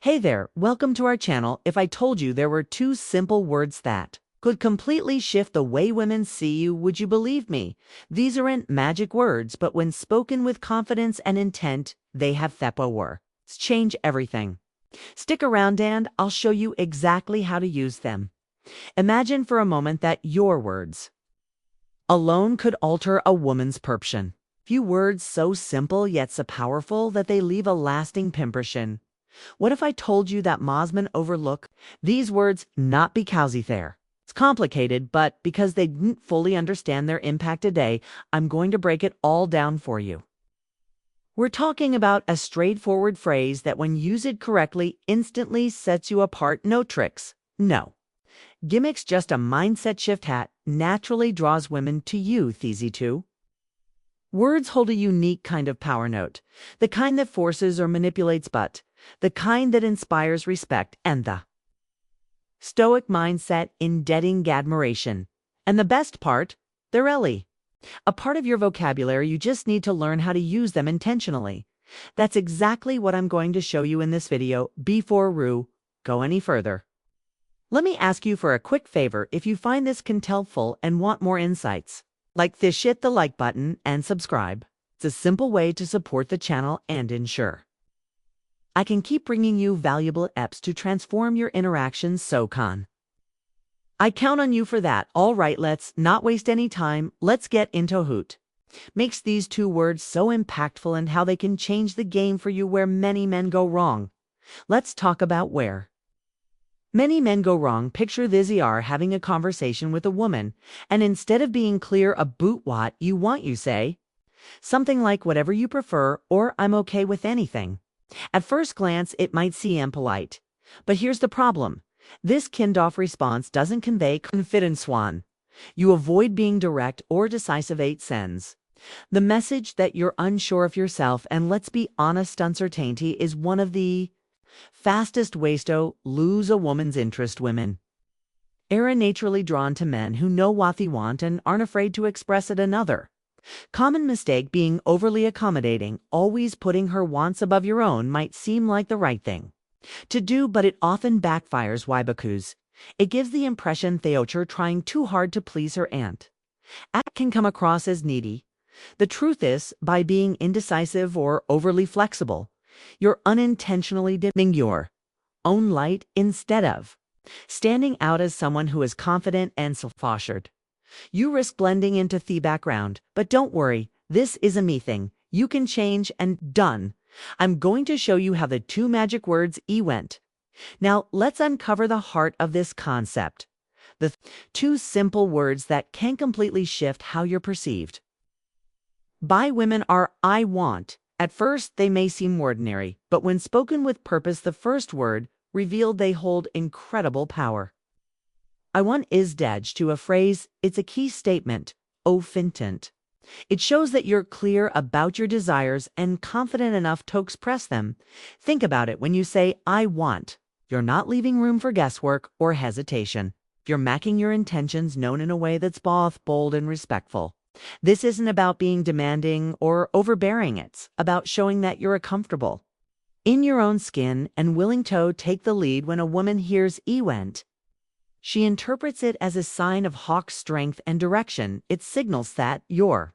Hey there, welcome to our channel. If I told you there were two simple words that could completely shift the way women see you, would you believe me? These aren't magic words, but when spoken with confidence and intent, they have the power to change everything. Stick around and I'll show you exactly how to use them. Imagine for a moment that your words alone could alter a woman's perception. Few words so simple yet so powerful that they leave a lasting impression. What if I told you that Mosman overlook these words not because it's complicated, but because they didn't fully understand their impact today? I'm going to break it all down for you. We're talking about a straightforward phrase that when used correctly instantly sets you apart. No tricks, no gimmicks, just a mindset shift hat naturally draws women to you. Easy to. Words hold a unique kind of power note, the kind that forces or manipulates, but the kind that inspires respect and the Stoic mindset, indebting admiration. And the best part, they're a part of your vocabulary. You just need to learn how to use them intentionally. That's exactly what I'm going to show you in this video. Before we go any further, let me ask you for a quick favor. If you find this helpful and want more insights like this, hit the like button and subscribe. It's a simple way to support the channel and ensure I can keep bringing you valuable eps to transform your interactions. I count on you for that. All right, let's not waste any time. Let's get into what makes these two words so impactful and how they can change the game for you. Where many men go wrong. Let's talk about where many men go wrong. Picture this: you are having a conversation with a woman, and instead of being clear about what you want, you say something like whatever you prefer or I'm okay with anything. At first glance, it might seem polite, but here's the problem. This kind-off response doesn't convey confidence. You avoid being direct or decisive. It sends the message that you're unsure of yourself, and let's be honest, uncertainty is one of the fastest ways to lose a woman's interest. Women are naturally drawn to men who know what they want and aren't afraid to express it. Another common mistake being overly accommodating. Always putting her wants above your own might seem like the right thing to do, but it often backfires. Why? Because it gives the impression you're trying too hard to please her, and that can come across as needy. The truth is, by being indecisive or overly flexible, you're unintentionally dimming your own light instead of standing out as someone who is confident and self-assured. You risk blending into the background, but don't worry, this is a me thing. You can change, and done. I'm going to show you how the two magic words went. Now, let's uncover the heart of this concept. The two simple words that can completely shift how you're perceived by women are I want. At first, they may seem ordinary, but when spoken with purpose, the first word revealed, they hold incredible power. I want is edge to a phrase. It's a key statement. Intent. It shows that you're clear about your desires and confident enough to express them. Think about it. When you say I want, you're not leaving room for guesswork or hesitation. You're making your intentions known in a way that's both bold and respectful. This isn't about being demanding or overbearing. It's about showing that you're comfortable in your own skin and willing to take the lead. When a woman hears went, she interprets it as a sign of hawk strength and direction. It signals that you're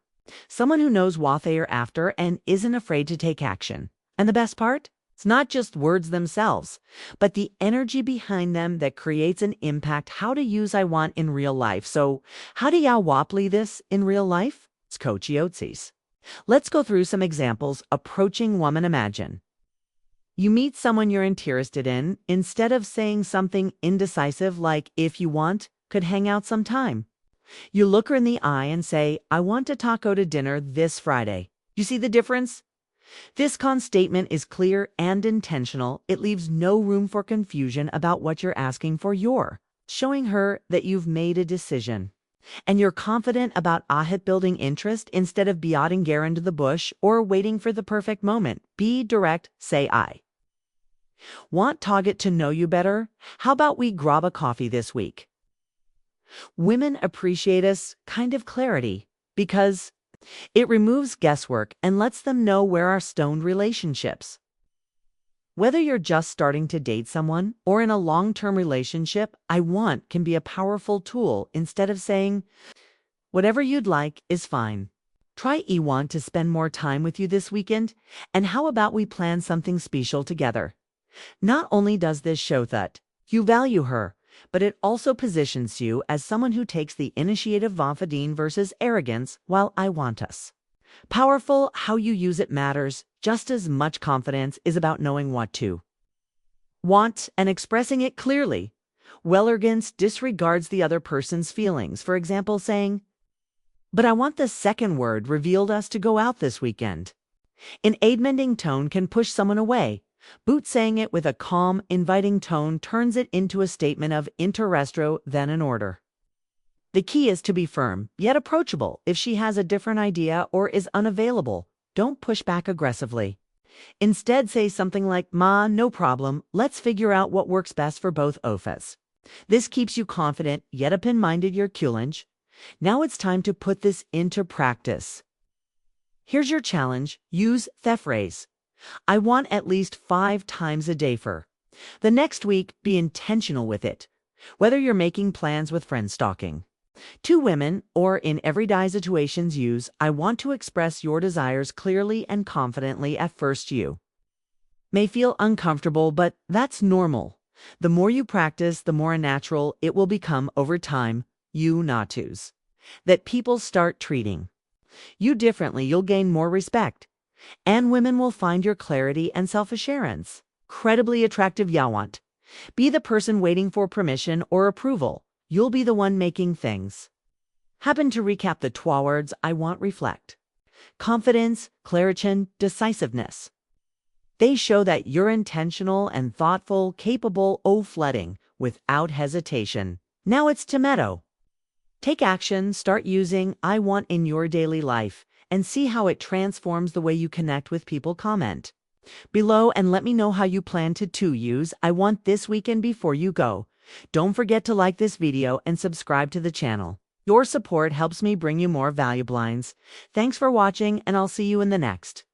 someone who knows what they are after and isn't afraid to take action. And the best part? It's not just words themselves, but the energy behind them that creates an impact. How to use I want in real life. So how do you apply this in real life? It's Coach Yotsi's. Let's go through some examples. Approaching woman. Imagine you meet someone you're interested in. Instead of saying something indecisive like if you want, could hang out sometime, you look her in the eye and say, I want to taco to dinner this Friday. You see the difference? This statement is clear and intentional. It leaves no room for confusion about what you're asking for. You're showing her that you've made a decision and you're confident about building interest instead of beating around the bush or waiting for the perfect moment. Be direct. Say I want to get to know you better. How about we grab a coffee this week? Women appreciate this kind of clarity because it removes guesswork and lets them know where our stoned relationships Whether you're just starting to date someone or in a long-term relationship, I want can be a powerful tool instead of saying, whatever you'd like is fine. Try I want to spend more time with you this weekend, and how about we plan something special together? Not only does this show that you value her, but it also positions you as someone who takes the initiative confidence versus arrogance while I want us. Powerful, how you use it matters just as much. Confidence is about knowing what to want and expressing it clearly. Arrogance disregards the other person's feelings, for example saying, but I want the second word revealed us to go out this weekend. An aid-mending tone can push someone away. But saying it with a calm, inviting tone turns it into a statement of interest than an order. The key is to be firm, yet approachable. If she has a different idea or is unavailable, don't push back aggressively. Instead, say something like, Ma, no problem, let's figure out what works best for both of us. This keeps you confident, yet open-minded. Your challenge. Now it's time to put this into practice. Here's your challenge. Use the phrase, I want at least 5 times a day for. The next week, be intentional with it. Whether you're making plans with friends, stalking 2 women, or in everyday situations, use I want to express your desires clearly and confidently. At first you may feel uncomfortable, but that's normal. The more you practice, the more natural it will become over time. You not to's. That people start treating you differently, you'll gain more respect. And women will find your clarity and self-assurance incredibly attractive. Ya want. Be the person waiting for permission or approval. You'll be the one making things happen. To recap the 2 words I want reflect. Confidence, clarity, decisiveness. They show that you're intentional and thoughtful, capable of flooding without hesitation. Now it's tomato. Take action, start using I want in your daily life, and see how it transforms the way you connect with people. Comment below and let me know how you plan to use I want this weekend before you go. Don't forget to like this video and subscribe to the channel. Your support helps me bring you more valuable lines. Thanks for watching, and I'll see you in the next.